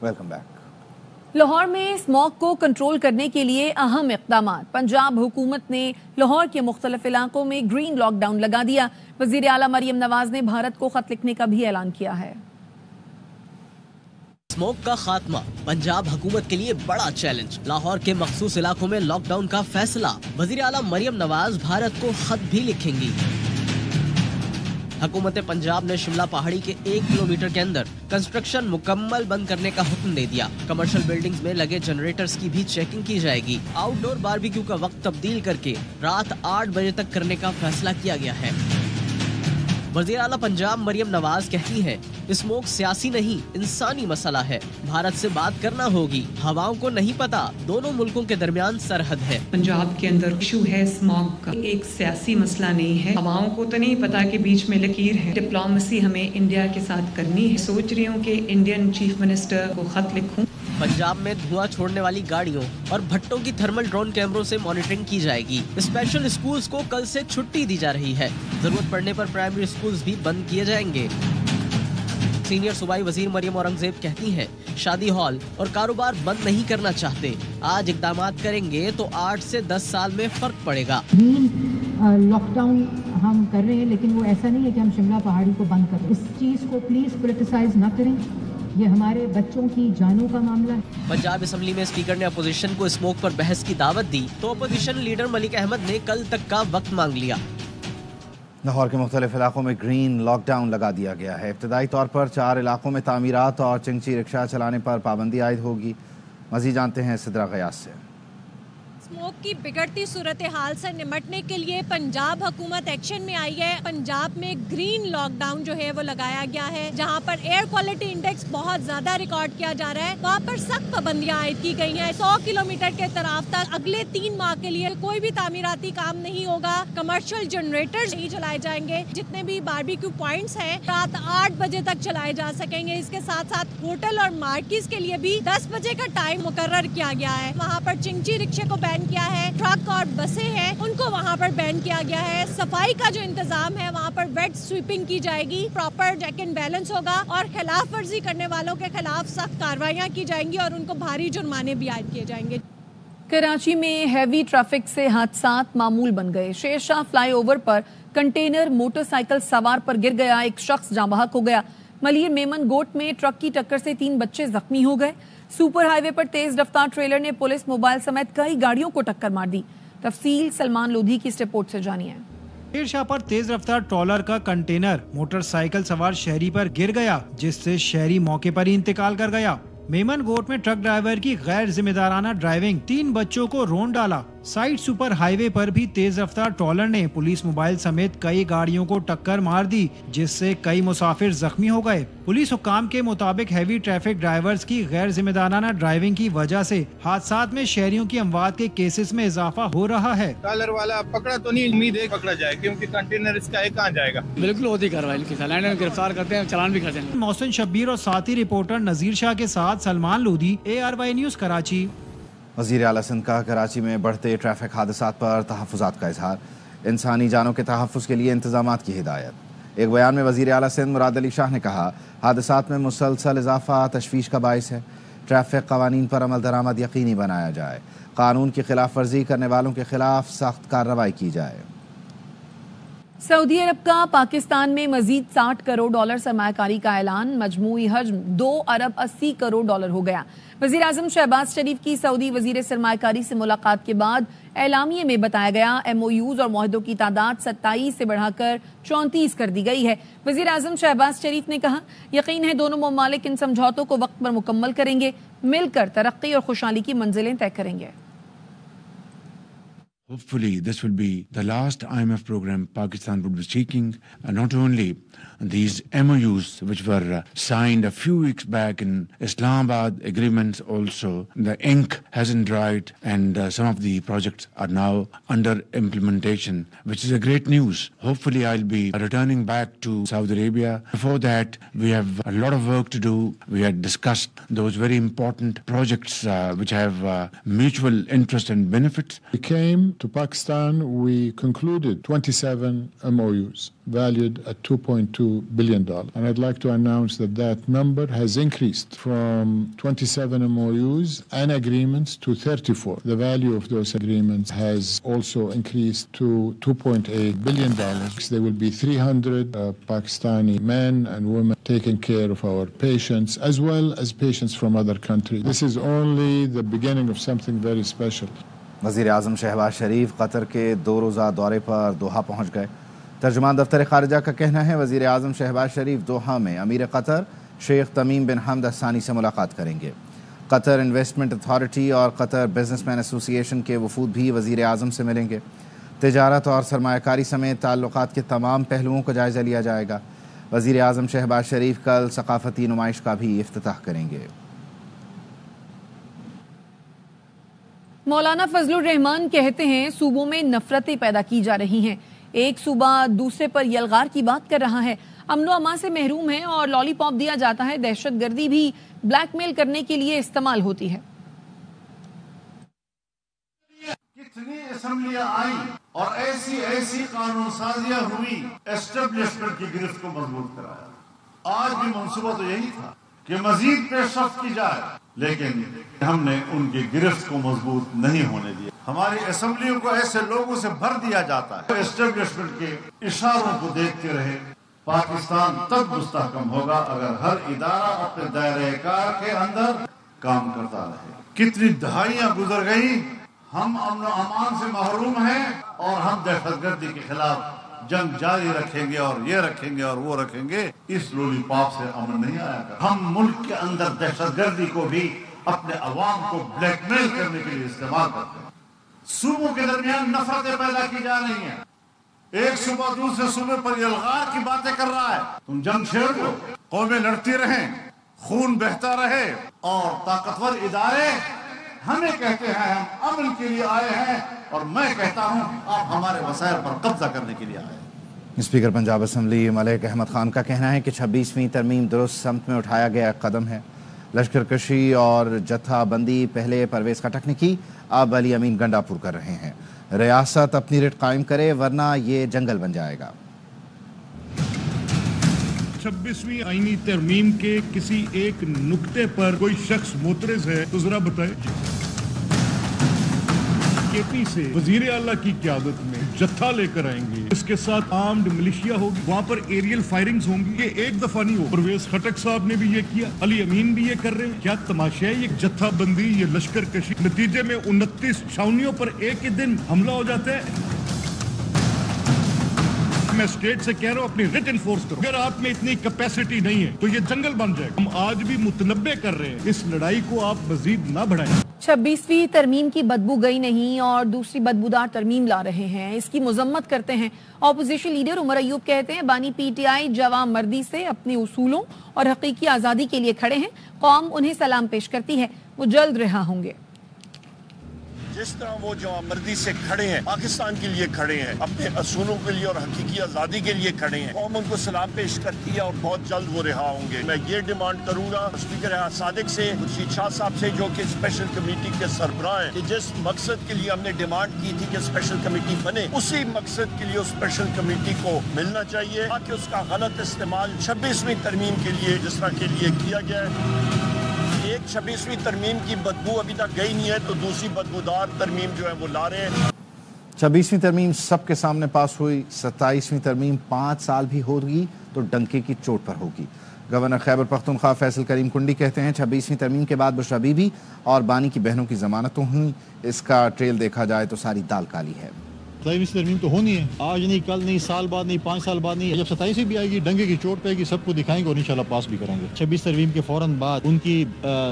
Welcome back. Lahore میں smog کو control کرنے کے لیے اہم اقدامات۔ پنجاب حکومت نے لاہور کے مختلف علاقوں میں گرین لاک ڈاؤن لگا دیا۔ وزیر اعلیٰ مریم نواز نے بھارت کو خط لکھنے کا بھی اعلان کیا ہے۔ اسموگ کا خاتمہ پنجاب حکومت کے لیے بڑا چیلنج، لاہور کے مخصوص علاقوں میں لاک ڈاؤن کا فیصلہ۔ وزیر اعلیٰ مریم نواز بھارت کو خط بھی لکھیں گی۔ حکومت پنجاب نے شملہ پہاڑی کے 1 کلومیٹر کے اندر کنسٹرکشن مکمل بند کرنے کا حکم دے دیا۔ کمرشل بلڈنگز میں لگے جنریٹرز کی بھی چیکنگ کی جائے گی۔ آؤٹ ڈور باربیکیو کا وقت تبدیل کر کے رات 8 بجے تک کرنے کا فیصلہ کیا گیا ہے۔ وزیر اعلیٰ پنجاب مریم نواز کہتی ہیں اسموگ سیاسی نہیں انسانی مسئلہ ہے، بھارت سے بات کرنا ہوگی۔ ہواؤں کو نہیں پتا دونوں ملکوں کے درمیان سرحد ہے۔ پنجاب کے اندر ایشو ہے اسموگ کا، ایک سیاسی مسئلہ نہیں ہے۔ ہواؤں کو تو نہیں پتا کہ بیچ میں لکیر ہے۔ ڈپلومیسی ہمیں انڈیا کے ساتھ کرنی ہے۔ سوچ رہی ہوں کہ انڈین چیف منسٹر کو خط لکھوں۔ پنجاب میں دھواں چھوڑنے والی گاڑیوں اور بھٹوں کی تھرمل ڈرون کیمروں سے مانیٹرنگ کی جائے گی۔ اسپیشل اسکولز کو کل سے چھٹی دی جا رہی ہے، ضرورت پڑنے پر پرائمری اسکولز بھی بند کیے جائیں گے۔ سینئر صوبائی وزیر مریم اورنگزیب کہتی ہیں شادی ہال اور کاروبار بند نہیں کرنا چاہتے، آج اقدامات کریں گے تو 8 سے 10 سال میں فرق پڑے گا۔ لاک ڈاؤن ہم کر رہے ہیں، لیکن وہ ایسا نہیں ہے کہ ہم شملہ پہاڑی کو بند کر رہے ہیں۔ اس چیز کو پلیز پولیٹیسائز نہ کریں، یہ ہمارے بچوں کی جانوں کا معاملہ ہے۔ پنجاب اسمبلی میں اسپیکر نے اپوزیشن کو اسموگ پر بحث کی دعوت دی تو اپوزیشن لیڈر ملک احمد نے کل تک کا وقت مانگ لیا۔ لاہور کے مختلف علاقوں میں گرین لاک ڈاؤن لگا دیا گیا ہے۔ ابتدائی طور پر 4 علاقوں میں تعمیرات اور چنگچی رکشہ چلانے پر پابندی عائد ہوگی۔ مزید جانتے ہیں سدرا غیاث سے۔ اسموگ کی بگڑتی صورتحال سے نمٹنے کے لیے پنجاب حکومت ایکشن میں آئی ہے۔ پنجاب میں گرین لاک ڈاؤن جو ہے وہ لگایا گیا ہے، جہاں پر ایئر کوالٹی انڈیکس بہت زیادہ ریکارڈ کیا جا رہا ہے، وہاں پر سخت پابندیاں عائد کی گئی ہیں۔ 100 کلومیٹر کے اطراف تک اگلے 3 ماہ کے لیے کوئی بھی تعمیراتی کام نہیں ہوگا۔ کمرشل جنریٹرز نہیں چلائے جائیں گے۔ جتنے بھی باربیکیو پوائنٹس ہیں رات 8 بجے تک چلائے جا سکیں گے۔ اس کے ساتھ ساتھ ہوٹل اور مارکیز کے لیے بھی 10 بجے کا ٹائم مقرر کیا گیا ہے۔ وہاں پر چنگچی رکشے کو بین کیا ہے، ٹرک اور بسیں ہیں ان کو وہاں پر بین کیا گیا ہے۔ صفائی کا جو انتظام ہے وہاں پر ویٹ سویپنگ کی جائے گی، پراپر چیک اینڈ بیلنس ہوگا اور خلاف ورزی کرنے والوں کے خلاف سخت کارروائیاں کی جائیں گی اور ان کو بھاری جرمانے بھی عائد کیے جائیں گے۔ کراچی میں ہیوی ٹریفک سے حادثات معمول بن گئے۔ شیر شاہ فلائی اوور پر کنٹینر موٹر سائیکل سوار پر گر گیا، ایک شخص جاں بحق ہو گیا۔ ملیر میمن گوٹ میں ٹرک کی ٹکر سے 3 بچے زخمی ہو گئے۔ سپر ہائی وے پر تیز رفتار ٹریلر نے پولیس موبائل سمیت کئی گاڑیوں کو ٹکر مار دی۔ تفصیل سلمان لودھی کی اس رپورٹ سے جانیے۔ شیر شاہ پر تیز رفتار ٹرالر کا کنٹینر موٹر سائیکل سوار شہری پر گر گیا، جس سے شہری موقع پر ہی انتقال کر گیا۔ میمن گوٹ میں ٹرک ڈرائیور کی غیر ذمہ دارانہ ڈرائیونگ 3 بچوں کو رون ڈالا۔ سائٹ سپر ہائی وے پر بھی تیز رفتار ٹرالر نے پولیس موبائل سمیت کئی گاڑیوں کو ٹکر مار دی، جس سے کئی مسافر زخمی ہو گئے۔ پولیس حکام کے مطابق ہیوی ٹریفک ڈرائیورز کی غیر ذمہ دارانہ ڈرائیونگ کی وجہ سے حادثات میں شہریوں کی اموات کے کیسز میں اضافہ ہو رہا ہے۔ ٹرالر والا پکڑا تو نہیں، امید ہے پکڑا جائے کیونکہ کنٹینر اس کا کہاں جائے گا۔ بالکل ہوتی کارروائی کی سالانہ گرفتار کرتے ہیں، چلان بھی کرتے ہیں۔ محسن شبیر اور ساتھی رپورٹر نذیر شاہ کے ساتھ سلمان لودھی، ARY نیوز کراچی۔ وزیر اعلیٰ سندھ کا کراچی میں بڑھتے ٹریفک حادثات پر تحفظات کا اظہار، انسانی جانوں کے تحفظ کے لیے انتظامات کی ہدایت۔ ایک بیان میں وزیر اعلیٰ سندھ مراد علی شاہ نے کہا حادثات میں مسلسل اضافہ تشویش کا باعث ہے، ٹریفک قوانین پر عمل درآمد یقینی بنایا جائے، قانون کی خلاف ورزی کرنے والوں کے خلاف سخت کارروائی کی جائے۔ سعودی عرب کا پاکستان میں مزید $60 کروڑ سرمایہ کاری کا اعلان، مجموعی حجم $2 ارب 80 کروڑ ہو گیا۔ وزیر اعظم شہباز شریف کی سعودی وزیر سرمایہ کاری سے ملاقات کے بعد اعلامیے میں بتایا گیا MOUs اور معاہدوں کی تعداد 27 سے بڑھا کر 34 کر دی گئی ہے۔ وزیر اعظم شہباز شریف نے کہا یقین ہے دونوں ممالک ان سمجھوتوں کو وقت پر مکمل کریں گے، مل کر ترقی اور خوشحالی کی منزلیں طے کریں گے۔ Hopefully this will be the last IMF program Pakistan would be seeking, not only these MOUs which were signed a few weeks back in Islamabad, agreements also, the ink hasn't dried and some of the projects are now under implementation, which is a great news. Hopefully I'll be returning back to Saudi Arabia. Before that we have a lot of work to do. We had discussed those very important projects which have mutual interest and benefits. We came to Pakistan, we concluded 27 MOUs valued at $2.2 billion. And I'd like to announce that number has increased from 27 MOUs and agreements to 34. The value of those agreements has also increased to $2.8 billion. There will be 300 Pakistani men and women taking care of our patients, as well as patients from other countries. This is only the beginning of something very special. वज़ीर आज़म शहबाज शरीफ Qatar के 2 रोज़ा दौरे पर दोहा पहुँच गए। तर्जुमान दफ्तर ख़ारिजा का कहना है वज़ीर आज़म शहबाज शरीफ दोहा में अमीर कतर शेख तमीम बिन हमद अल-सानी से मुलाकात करेंगे। कतर इन्वेस्टमेंट अथॉरिटी और कतर बिजनेसमैन एसोसिएशन के वफूद भी वज़ीर आज़म से मिलेंगे। तिजारत और सरमायाकारी समेत ताल्लुकात के तमाम पहलुओं का जायज़ा लिया जाएगा। वज़ीर आज़म शहबाज शरीफ कल सकाफ़ती नुमाइश का भी इफ्तिताह करेंगे। मौलाना फजलुर रहमान कहते हैं सूबों में नफरतें पैदा की जा रही हैं। एक सूबा दूसरे पर यलगार की बात कर रहा है, अमनो अमान से महरूम है और लॉलीपॉप दिया जाता है। दहशतगर्दी भी ब्लैकमेल करने के लिए इस्तेमाल होती है। कितनी असेंबलियां आई और ऐसी कानून साजियां हुई, एस्टेब्लिशमेंट की गिरफ्त को मजबूत कराया। आज भी मंसूबा तो यही था कि मजीद पेशरफ्त की जाए, लेकिन हमने उनकी गिरफ्त को मजबूत नहीं होने दिया। हमारी असेंबलियों को ऐसे लोगों से भर दिया जाता है एस्टेब्लिशमेंट के इशारों को देखते रहे। पाकिस्तान तब मुस्तहकम होगा अगर हर इदारा अपने दायरे कार के अंदर काम करता रहे। कितनी दहाइयां गुजर गई, हम अमन अमान से महरूम हैं और हम दहशतगर्दी के खिलाफ जंग जारी रखेंगे और ये रखेंगे और वो रखेंगे। इस लॉलीपॉप से अमन नहीं आया। हम मुल्क के अंदर दहशतगर्दी को भी अपने अवाम को ब्लैकमेल करने के लिए इस्तेमाल करते हैं। सूबों के दरमियान नफरतें पैदा की जा रही हैं। एक सूबा दूसरे सूबे पर यलगार की बातें कर रहा है। तुम जंग छेड़ दो, कौमें लड़ती रहें, खून बहता रहे और ताकतवर इदारे हमें कहते हैं हम अमन के लिए आए हैं और मैं कहता हूं आप हमारे वसाइल पर कब्जा करने के लिए आए हैं। स्पीकर पंजाब असम्बली मलिक अहमद खान का कहना है कि 26वीं तरमीम दुरुस्त समत में उठाया गया कदम है। लश्कर कशी और जत्था बंदी पहले परवेज खटक ने की, अब अली अमीन गंडापुर कर रहे हैं। रियासत अपनी रिट कायम करे वरना ये जंगल बन जाएगा। 26वीं आईनी तरमीम के किसी एक नुक्ते पर कोई शख्स मोतरज़ है तो जरा बताए। केपी से वजीर आला की क़यादत में जत्था लेकर आएंगे, इसके साथ आर्म्ड मिलिशिया होगी, वहाँ पर एरियल फायरिंग्स होंगी। ये एक दफा नहीं हो, परवेज खटक साहब ने भी ये किया, अली अमीन भी ये कर रहे हैं। क्या तमाशा है, ये जत्था बंदी, ये लश्कर कशी, नतीजे में 29 छावनियों पर एक ही दिन हमला हो जाता है। मैं स्टेट से कह रहा हूँ अपनी रिट इन्फोर्स करो। अगर आप में इतनी कैपेसिटी नहीं है तो ये जंगल बन जाएगा। हम आज भी मुतनब्बे कर रहे हैं, इस लड़ाई को आप मजीद ना बढ़ाएं। 26वीं तरमीम की बदबू गई नहीं और दूसरी बदबूदार तरमीम ला रहे हैं, इसकी मुजम्मत करते हैं। ऑपोजिशन लीडर उमर अयूब कहते हैं बानी पीटीआई जवां मर्दी से अपने उसूलों और हकीकी आज़ादी के लिए खड़े हैं। कौम उन्हें सलाम पेश करती है, वो जल्द रिहा होंगे। जिस तरह वो जवामर्दी से खड़े हैं, पाकिस्तान के लिए खड़े हैं, अपने असूलों के लिए और हकीकी आज़ादी के लिए खड़े हैं, कौम उनको सलाम पेश करती है और बहुत जल्द वो रिहा होंगे। मैं ये डिमांड करूंगा स्पीकर सादिक से, खुर्शीद शाह साहब से जो कि स्पेशल कमेटी के सरबराह हैं, कि जिस मकसद के लिए हमने डिमांड की थी कि स्पेशल कमेटी बने, उसी मकसद के लिए उस स्पेशल कमेटी को मिलना चाहिए, ताकि उसका गलत इस्तेमाल 26वीं तरमीम के लिए जिस तरह के लिए किया गया है। एक 26वीं तरमीम की बदबू अभी तक गई नहीं है तो दूसरी बदबूदार तरमीम जो है वो ला रहे हैं। 26वीं तरमीम सबके सामने पास हुई, 27वीं तरमीम 5 साल भी होगी तो डंके की चोट पर होगी। गवर्नर खैबर पख्तूनख्वा फैसल करीम कुंडी कहते हैं 26वीं तरमीम के बाद बुशरा बीबी और बानी की बहनों की जमानतों हुई। इसका ट्रेल देखा जाए तो सारी दाल काली है। 27वीं तरमीम तो होनी है, आज नहीं, कल नहीं, साल बाद नहीं, 5 साल बाद नहीं। जब 27वीं भी आएगी डंगे की चोट पेगी, सबको दिखाएंगे और इंशाल्लाह पास भी करेंगे। 26 तरमीम के फौरन बाद उनकी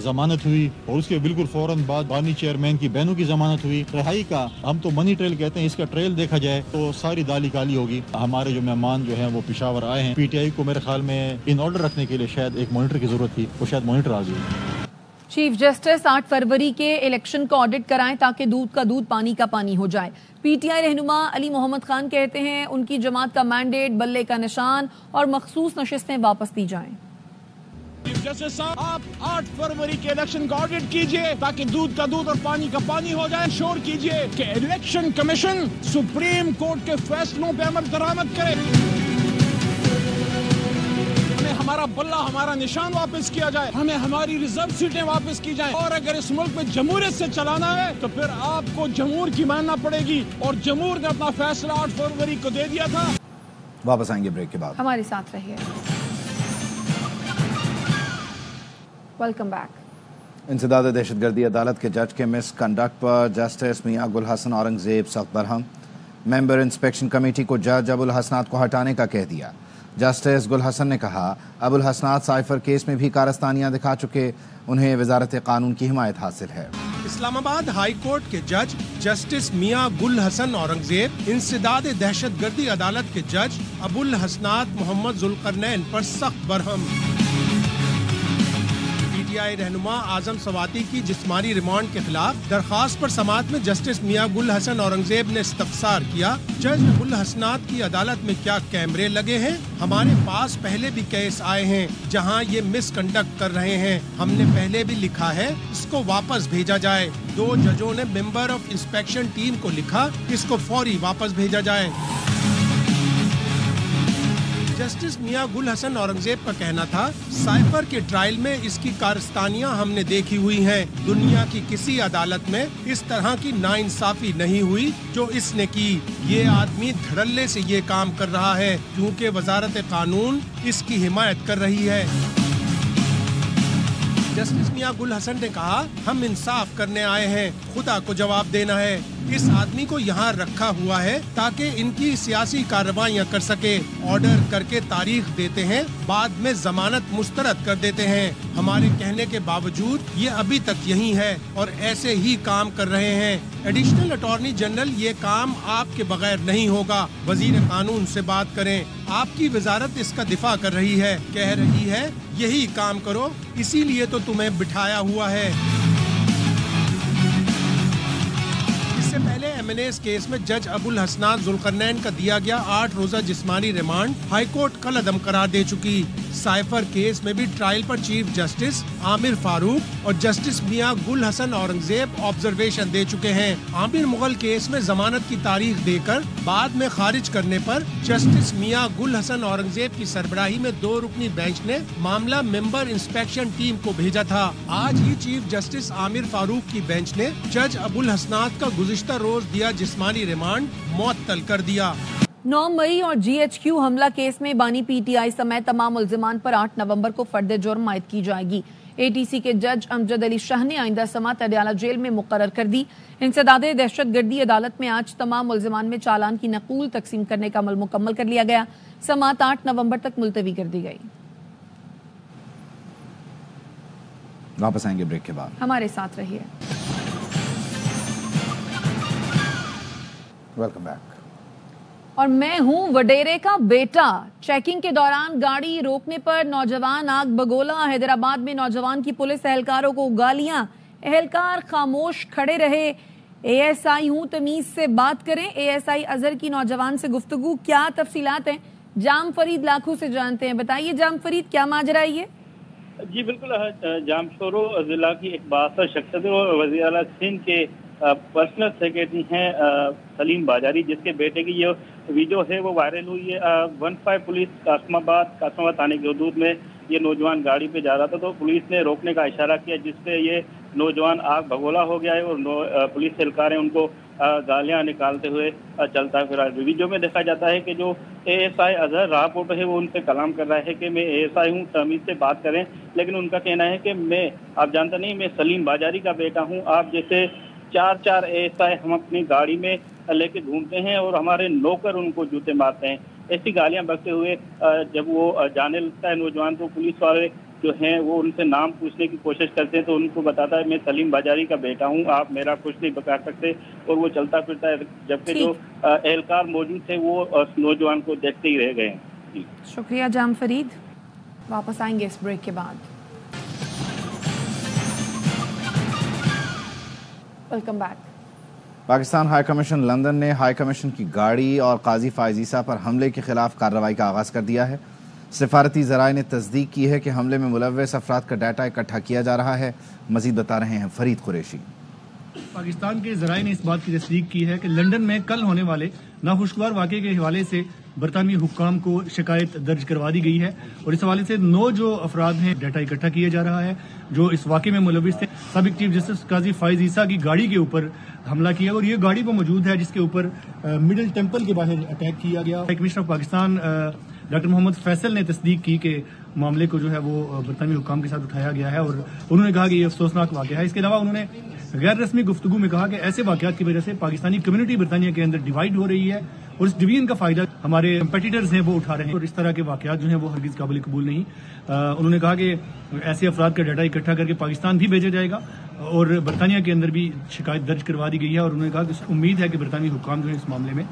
जमानत हुई और उसके बिल्कुल फौरन बाद बानी चेयरमैन की बहनों की जमानत हुई। रिहाई का हम तो मनी ट्रेल कहते हैं, इसका ट्रेल देखा जाए तो सारी दाली काली होगी। हमारे जो मेहमान जो हैं वो पेशावर आए हैं, पीटीआई को मेरे ख्याल में इन ऑर्डर रखने के लिए शायद एक मॉनिटर की जरूरत थी, वो शायद मॉनिटर आ गई। चीफ जस्टिस 8 फरवरी के इलेक्शन का ऑडिट कराएं ताकि दूध का दूध पानी का पानी हो जाए। पीटीआई रहनुमा अली मोहम्मद खान कहते हैं उनकी जमात का मैंडेट, बल्ले का निशान और मखसूस नशिस्तें वापस दी जाएं। जस्टिस साहब, आप 8 फरवरी के इलेक्शन का ऑडिट कीजिए ताकि दूध का दूध और पानी का पानी हो जाए। श्योर कीजिए कि इलेक्शन कमीशन सुप्रीम कोर्ट के फैसलों पे अमल दरामद करे। हमारा बल्ला, हमारा निशान वापस किया जाए, हमें हमारी रिजर्व सीटें वापस की जाएं, और अगर इस मुल्क में जमहूरियत से चलाना है तो फिर आपको जमहूर की मानना पड़ेगी, और जमहूर ने अपना फैसला 8 फरवरी को दे दिया था। वापस आएंगे ब्रेक के बाद, हमारे साथ रहिए। Welcome back. इंसदाद दहशतगर्दी अदालत के जज के मिसकंडक्ट पर जस्टिस मियां गुल हसन औरंगजेब सख्त बरहम। मेंबर इंस्पेक्शन कमेटी को जज अबुल हसनात को हटाने का कह दिया। जस्टिस गुल हसन ने कहा, अबुल हसनात साइफर केस में भी कारस्तानियां दिखा चुके, उन्हें वजारत कानून की हिमायत हासिल है। इस्लामाबाद हाई कोर्ट के जज जस्टिस मियां गुल हसन औरंगजेब इंसदाद दहशतगर्दी अदालत के जज अबुल हसनात मोहम्मद जुल्करनैन पर सख्त बरहम। पीटीआई रहनुमा आजम सवाती की जिस्मानी रिमांड के खिलाफ दरखास्त पर समाअत में जस्टिस मियां गुल हसन औरंगजेब ने इस्तफसार किया, जज अबुल हसनात की अदालत में क्या कैमरे लगे हैं? हमारे पास पहले भी केस आए हैं जहां ये मिसकंडक्ट कर रहे हैं, हमने पहले भी लिखा है, इसको वापस भेजा जाए। 2 जजों ने मेंबर ऑफ इंस्पेक्शन टीम को लिखा, इसको फौरी वापस भेजा जाए। जस्टिस मियां गुल हसन औरंगजेब का कहना था, साइफर के ट्रायल में इसकी कारस्तानियां हमने देखी हुई हैं। दुनिया की किसी अदालत में इस तरह की नाइंसाफी नहीं हुई जो इसने की। ये आदमी धड़ल्ले से ये काम कर रहा है क्योंकि वजारत कानून इसकी हिमायत कर रही है। जस्टिस मियां गुल हसन ने कहा, हम इंसाफ करने आए हैं, खुदा को जवाब देना है। इस आदमी को यहाँ रखा हुआ है ताकि इनकी सियासी कार्रवाइयाँ कर सके। ऑर्डर करके तारीख देते हैं, बाद में जमानत मुस्तरद कर देते हैं। हमारे कहने के बावजूद ये अभी तक यहीं है और ऐसे ही काम कर रहे हैं। एडिशनल अटॉर्नी जनरल, ये काम आपके बगैर नहीं होगा, वजीर कानून से बात करें। आपकी वजारत इसका दिफा कर रही है, कह रही है यही काम करो, इसीलिए तो तुम्हें बिठाया हुआ है। इससे पहले एमएनएस केस में जज अबुल हसनात जुल्करनैन का दिया गया 8 रोजा जिस्मानी रिमांड हाईकोर्ट कल अदम करार दे चुकी। साइफर केस में भी ट्रायल पर चीफ जस्टिस आमिर फारूक और जस्टिस मियां गुल हसन औरंगजेब ऑब्जर्वेशन दे चुके हैं। आमिर मुगल केस में जमानत की तारीख देकर बाद में खारिज करने पर जस्टिस मियां गुल हसन औरंगजेब की सरबराही में 2 रुकनी बेंच ने मामला मेंबर इंस्पेक्शन टीम को भेजा था। आज ही चीफ जस्टिस आमिर फारूक की बेंच ने जज अबुल हसनात का गुज़िश्ता रोज दिया जिस्मानी रिमांड मुअत्तल कर दिया। 9 मई और GHQ हमला केस में बानी PTI समेत तमाम मुल्जिमान पर 8 नवंबर को फर्द जुर्म आयद की जाएगी। ATC के जज अमजद अली शाह ने आइंदा समात अडयाला जेल में मुकर्रर कर दी। इंसदाद दहशतगर्दी अदालत में आज तमाम मुल्जिमान में चालान की नकूल तकसीम करने का अमल मुकम्मल कर लिया गया। समात 8 नवंबर तक मुलतवी कर दी गई। वापस आएंगे ब्रेक के बाद, हमारे साथ रहिए। Welcome back. और मैं हूं वडेरे का बेटा। चेकिंग के दौरान गाड़ी रोकने पर नौजवान आग बगोला। हैदराबाद में नौजवान की पुलिस एहलकारों को गालियां, एहलकार खामोश खड़े रहे। ASI हूं तमीज से बात करें। ASI अजहर की नौजवान से गुफ्तगू, क्या तफसीलात हैं? जाम फरीद लाखों से जानते हैं। बताइए जाम फरीद, क्या माजरा है ये? जी बिल्कुल, जामशोरो जिला की एक बासर शख्सियत और वज़ीर आला सिंध के पर्सनल सेक्रेटरी हैं सलीम बाजारी, जिसके बेटे की ये वीडियो है वो वायरल हुई है। 15 पुलिस कासमाबाद थाने की हदूद में ये नौजवान गाड़ी पे जा रहा था, तो पुलिस ने रोकने का इशारा किया, जिससे ये नौजवान आग भगोला हो गया है और पुलिस एहलकार उनको गालियां निकालते हुए चलता फिरा। वीडियो में देखा जाता है कि जो ASI अजहर राहपोर्ट है वो उनसे कलाम कर रहा है कि मैं ASI हूँ, तमीज से बात करें। लेकिन उनका कहना है कि मैं, आप जानते नहीं, मैं सलीम बाजारी का बेटा हूँ। आप जैसे 4 ASI हम अपनी गाड़ी में लेके घूमते हैं और हमारे नौकर उनको जूते मारते हैं। ऐसी गालियां बकते हुए जब वो जाने लगता है नौजवान, तो पुलिस वाले जो हैं वो उनसे नाम पूछने की कोशिश करते हैं, तो उनको बताता है मैं सलीम बाजारी का बेटा हूं, आप मेरा कुछ नहीं बता सकते, और वो चलता फिरता है। जबकि जो एहलकार मौजूद थे वो नौजवान को देखते ही रह गए। शुक्रिया जाम फरीद। वापस आएंगे इस ब्रेक के बाद। Welcome back. Pakistan high commission London ने हाई कमीशन की गाड़ी और काजी फायजीसा पर हमले के खिलाफ कार्रवाई का आगाज कर दिया है। सफारती ज़राए ने तस्दीक की है कि हमले में मुलव्वस अफराद का डाटा इकट्ठा किया जा रहा है। मज़ीद बता रहे हैं फरीद कुरैशी। पाकिस्तान के ज़राए ने इस बात की तस्दीक की है कि लंदन में कल होने वाले नाखुशगवार वाक़े के हवाले से बरतानवी हुक्काम को शिकायत दर्ज करवा दी गई है और इस हवाले से 9 जो अफराद हैं डाटा इकट्ठा किया जा रहा है जो इस वाक़े में मुलव्विस थे। साबिक चीफ जस्टिस काजी फाइज ईसा की गाड़ी के ऊपर हमला किया और ये गाड़ी वो मौजूद है जिसके ऊपर मिडिल टेम्पल के बाहर अटैक किया गया। Commissioner of Pakistan doctor Mohammad Faisal ने तस्दीक की कि मामले को जो है वो बरतानवी हुक्काम के साथ उठाया गया है और उन्होंने कहा कि ये अफसोसनाक वाक़या है। इसके अलावा उन्होंने गैर रस्मी गुफ्तगू में कहा कि ऐसे वाक़यात की वजह से पाकिस्तानी कम्युनिटी बरतानिया के अंदर डिवाइड हो रही है और इस डिवीजन का फायदा हमारे कंपेटिटर्स हैं वो उठा रहे हैं और इस तरह के वाक़यात जो हैं वो हरगिज़ काबिल कबूल नहीं। उन्होंने कहा कि ऐसे अफराद का डाटा इकट्ठा करके पाकिस्तान भी भेजा जाएगा और बरतानिया के अंदर भी शिकायत दर्ज करवा दी गई है और उन्होंने कहा कि उम्मीद है कि बरतानी हुक्काम जो है इस मामले में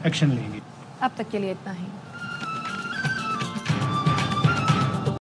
एक्शन लेंगे। अब तक के लिए इतना ही।